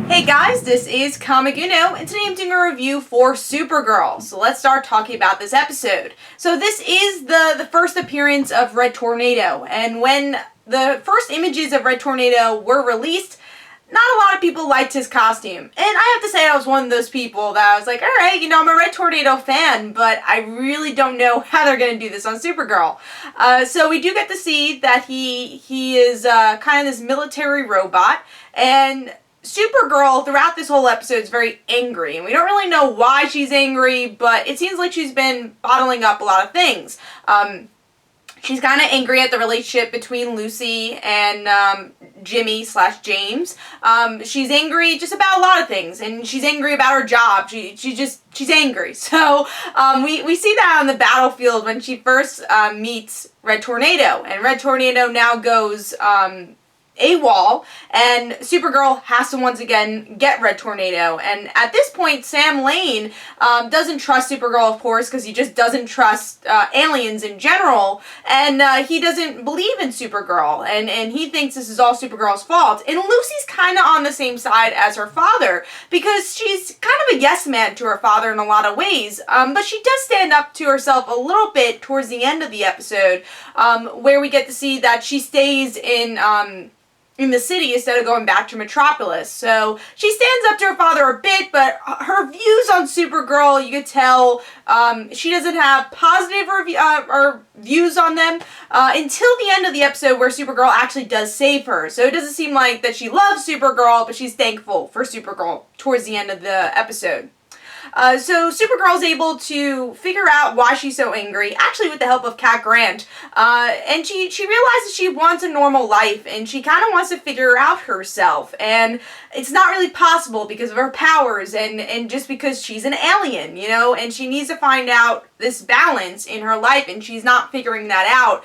Hey guys, this is Comic Uno, and today I'm doing a review for Supergirl. So let's start talking about this episode. So this is the first appearance of Red Tornado, and when the first images of Red Tornado were released, not a lot of people liked his costume. And I have to say I was one of those people that I was like, alright, I'm a Red Tornado fan, but I really don't know how they're going to do this on Supergirl. So we do get to see that he is kind of this military robot, and Supergirl, throughout this whole episode, is very angry, and we don't really know why she's angry, but it seems like she's been bottling up a lot of things. She's kind of angry at the relationship between Lucy and Jimmy/James. She's angry just about a lot of things, and she's angry about her job. She's angry. So we see that on the battlefield when she first meets Red Tornado, and Red Tornado now goes AWOL, and Supergirl has to once again get Red Tornado. And at this point, Sam Lane doesn't trust Supergirl, of course, because he just doesn't trust aliens in general, and he doesn't believe in Supergirl, and he thinks this is all Supergirl's fault. And Lucy's kind of on the same side as her father, because she's kind of a yes man to her father in a lot of ways, but she does stand up to herself a little bit towards the end of the episode, where we get to see that she stays in the city instead of going back to Metropolis. So she stands up to her father a bit, but her views on Supergirl, you could tell she doesn't have positive views on them until the end of the episode, where Supergirl actually does save her. So it doesn't seem like that she loves Supergirl, but she's thankful for Supergirl towards the end of the episode. So Supergirl's able to figure out why she's so angry, actually with the help of Cat Grant, and she realizes she wants a normal life, and she kind of wants to figure out herself, and it's not really possible because of her powers, and just because she's an alien, and she needs to find out this balance in her life, and she's not figuring that out,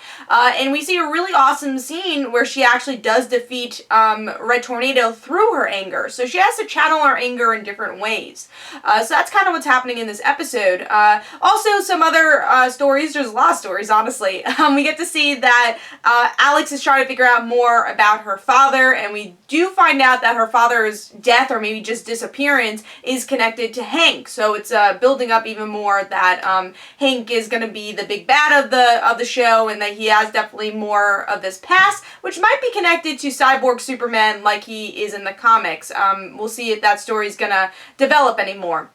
and we see a really awesome scene where she actually does defeat Red Tornado through her anger, so she has to channel her anger in different ways. So that's kind of what's happening in this episode. Also, some other stories. There's a lot of stories, honestly. We get to see that Alex is trying to figure out more about her father, and we do find out that her father's death, or maybe just disappearance, is connected to Hank. So it's building up even more that Hank is going to be the big bad of the show, and that he has definitely more of this past, which might be connected to Cyborg Superman like he is in the comics. We'll see if that story is going to develop anymore.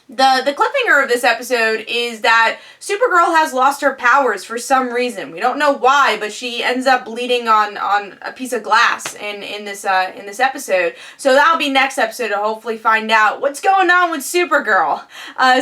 The cliffhanger of this episode is that Supergirl has lost her powers for some reason. We don't know why, but she ends up bleeding on a piece of glass in this episode. So that'll be next episode to hopefully find out what's going on with Supergirl.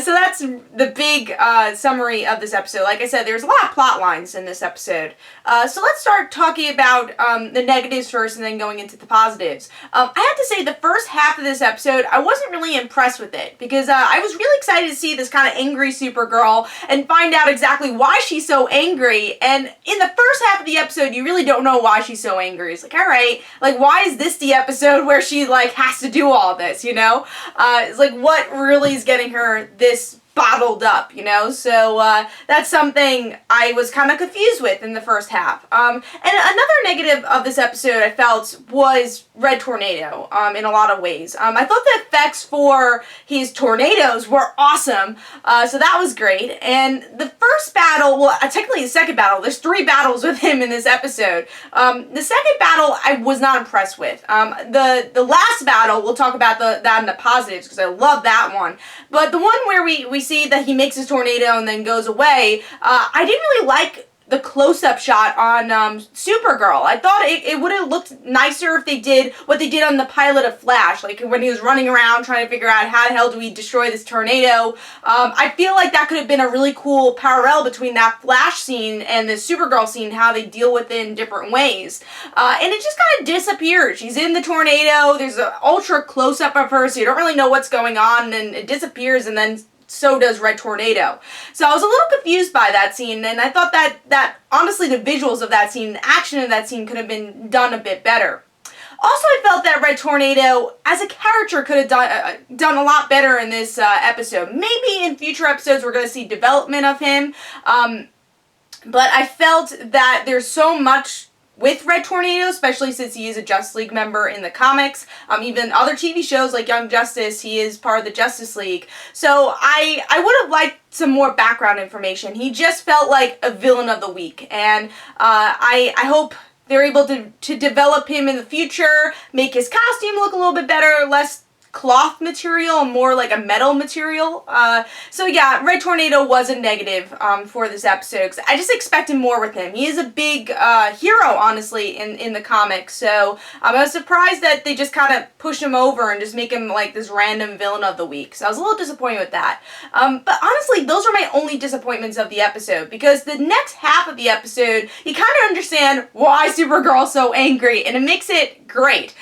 So that's the big summary of this episode. Like I said, there's a lot of plot lines in this episode. So let's start talking about the negatives first, and then going into the positives. I have to say, the first half of this episode, I wasn't really impressed with it, because I was really excited to see this kind of angry Supergirl and find out exactly why she's so angry. And in the first half of the episode, you really don't know why she's so angry. It's like, alright, like, why is this the episode where she, like, has to do all this, It's like, what really is getting her this bottled up, so that's something I was kind of confused with in the first half. And another negative of this episode, I felt, was Red Tornado, in a lot of ways. I thought the effects for his tornadoes were awesome, so that was great. And the first battle, well, technically the second battle, there's 3 battles with him in this episode. The second battle I was not impressed with. The last battle, we'll talk about that in the positives, because I love that one. But the one where we see that he makes his tornado and then goes away, I didn't really like the close-up shot on Supergirl. I thought it would have looked nicer if they did what they did on the pilot of Flash, like when he was running around trying to figure out how the hell do we destroy this tornado. I feel like that could have been a really cool parallel between that Flash scene and the Supergirl scene, how they deal with it in different ways. And it just kind of disappears. She's in the tornado, there's an ultra close-up of her, so you don't really know what's going on, and it disappears, and then so does Red Tornado. So I was a little confused by that scene, and I thought that honestly the visuals of that scene, the action of that scene could have been done a bit better. Also, I felt that Red Tornado, as a character, could have done a lot better in this episode. Maybe in future episodes we're going to see development of him, but I felt that there's so much with Red Tornado, especially since he is a Justice League member in the comics. Even other TV shows like Young Justice, he is part of the Justice League. So I would have liked some more background information. He just felt like a villain of the week, and I hope they're able to develop him in the future, make his costume look a little bit better, less cloth material and more like a metal material. So yeah, Red Tornado was a negative for this episode, because I just expected more with him. He is a big hero, honestly, in the comics, so I was surprised that they just kind of push him over and just make him like this random villain of the week. So I was a little disappointed with that. But honestly, those are my only disappointments of the episode, because the next half of the episode, you kind of understand why Supergirl's so angry, and it makes it great.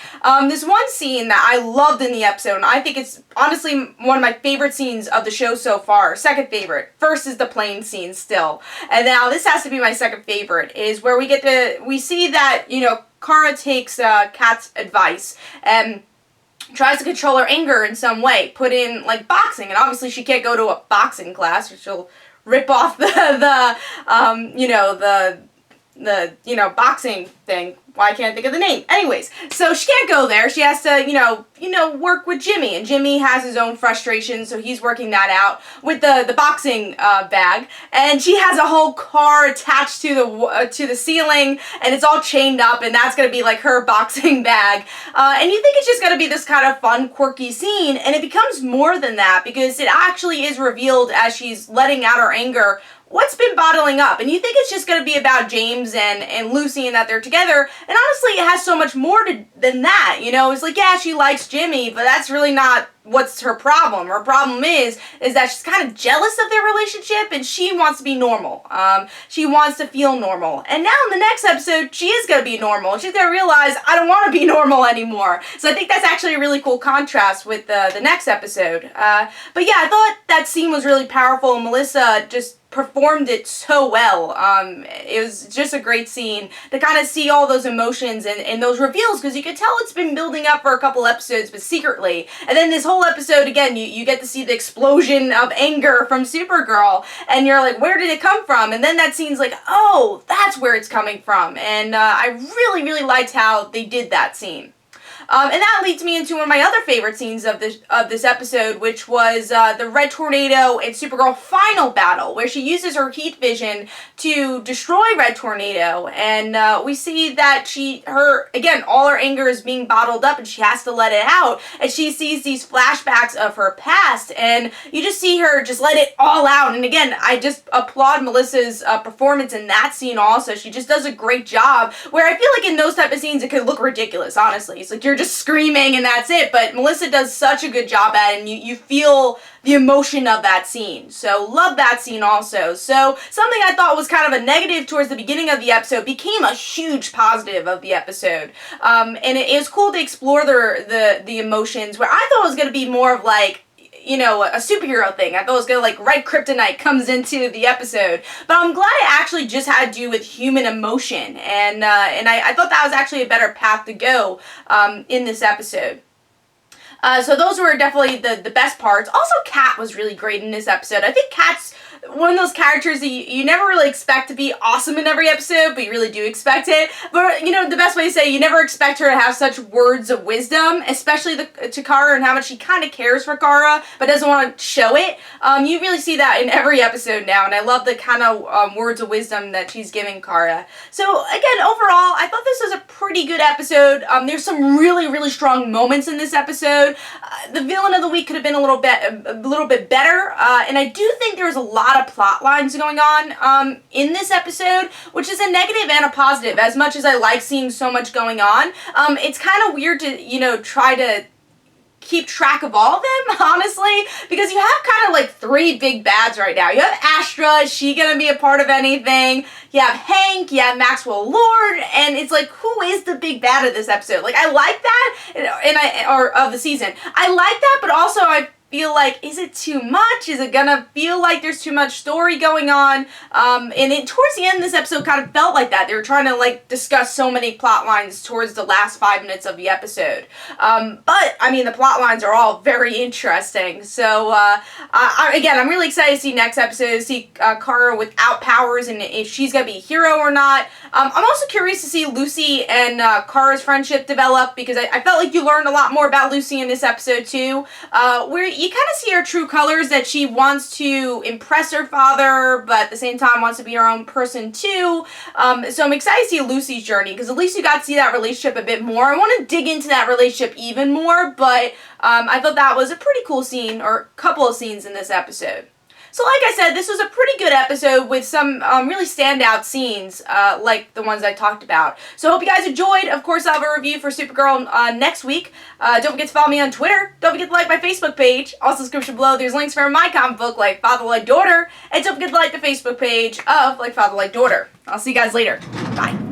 This one scene that I loved in the episode, and I think it's honestly one of my favorite scenes of the show so far. Second favorite. First is the plane scene still. And now this has to be my second favorite, is where we see that, you know, Kara takes Kat's advice and tries to control her anger in some way. Put in, like, boxing. And obviously she can't go to a boxing class, or she'll rip off the boxing thing. Why I can't think of the name. Anyways, so she can't go there. She has to, work with Jimmy, and Jimmy has his own frustrations, so he's working that out with the boxing bag. And she has a whole car attached to the ceiling, and it's all chained up, and that's gonna be like her boxing bag. And you think it's just gonna be this kind of fun, quirky scene, and it becomes more than that, because it actually is revealed as she's letting out her anger what's been bottling up. And you think it's just going to be about James and Lucy and that they're together. And honestly, it has so much more than that. It's like, yeah, she likes Jimmy, but that's really not what's her problem. Her problem is that she's kind of jealous of their relationship, and she wants to be normal. She wants to feel normal. And now in the next episode, she is going to be normal. She's going to realize, I don't want to be normal anymore. So I think that's actually a really cool contrast with the next episode. But yeah, I thought that scene was really powerful, and Melissa just performed it so well. It was just a great scene to kind of see all those emotions and those reveals, because you could tell it's been building up for a couple episodes, but secretly. And then this whole episode, again, you get to see the explosion of anger from Supergirl, and you're like, where did it come from? And then that scene's like, oh, that's where it's coming from. And I really, really liked how they did that scene. And that leads me into one of my other favorite scenes of this episode, which was the Red Tornado and Supergirl final battle, where she uses her heat vision to destroy Red Tornado, and we see that again, all her anger is being bottled up, and she has to let it out, and she sees these flashbacks of her past, and you just see her just let it all out. And again, I just applaud Melissa's performance in that scene also. She just does a great job, where I feel like in those type of scenes it could look ridiculous, honestly. It's like you're just screaming and that's it, but Melissa does such a good job at it, and you feel the emotion of that scene. So love that scene also. So something I thought was kind of a negative towards the beginning of the episode became a huge positive of the episode. And it was cool to explore the emotions, where I thought it was going to be more of like, a superhero thing. I thought it was gonna, like, red kryptonite comes into the episode. But I'm glad it actually just had to do with human emotion. And I thought that was actually a better path to go in this episode. So those were definitely the best parts. Also, Kat was really great in this episode. I think Kat's one of those characters that you never really expect to be awesome in every episode, but you really do expect it. But, the best way to say, you never expect her to have such words of wisdom, especially to Kara, and how much she kind of cares for Kara, but doesn't want to show it. You really see that in every episode now, and I love the kind of words of wisdom that she's giving Kara. So, again, overall, I thought this was a pretty good episode. There's some really, really strong moments in this episode. The villain of the week could have been a little bit better, and I do think there was a lot of plot lines going on in this episode, which is a negative and a positive. As much as I like seeing so much going on, it's kind of weird to try to keep track of all of them, honestly, because you have kind of like three big bads right now. You have Astra. Is she gonna be a part of anything? You have Hank, you have Maxwell Lord, and it's like, who is the big bad of this episode? Like, I like that, or of the season. I like that, but also I feel like, is it too much? Is it gonna feel like there's too much story going on? And towards the end, this episode kind of felt like that. They were trying to, like, discuss so many plot lines towards the last 5 minutes of the episode. But, I mean, the plot lines are all very interesting. So, again, I'm really excited to see next episode, see Kara without powers, and if she's gonna be a hero or not. I'm also curious to see Lucy and Kara's friendship develop, because I felt like you learned a lot more about Lucy in this episode too, where you kind of see her true colors, that she wants to impress her father, but at the same time wants to be her own person too. So I'm excited to see Lucy's journey, because at least you got to see that relationship a bit more. I want to dig into that relationship even more, but I thought that was a pretty cool scene, or couple of scenes in this episode. So like I said, this was a pretty good episode with some really standout scenes like the ones I talked about. So I hope you guys enjoyed. Of course, I'll have a review for Supergirl next week. Don't forget to follow me on Twitter. Don't forget to like my Facebook page. Also, in the description below, there's links for my comic book, Like Father Like Daughter. And don't forget to like the Facebook page of Like Father Like Daughter. I'll see you guys later. Bye.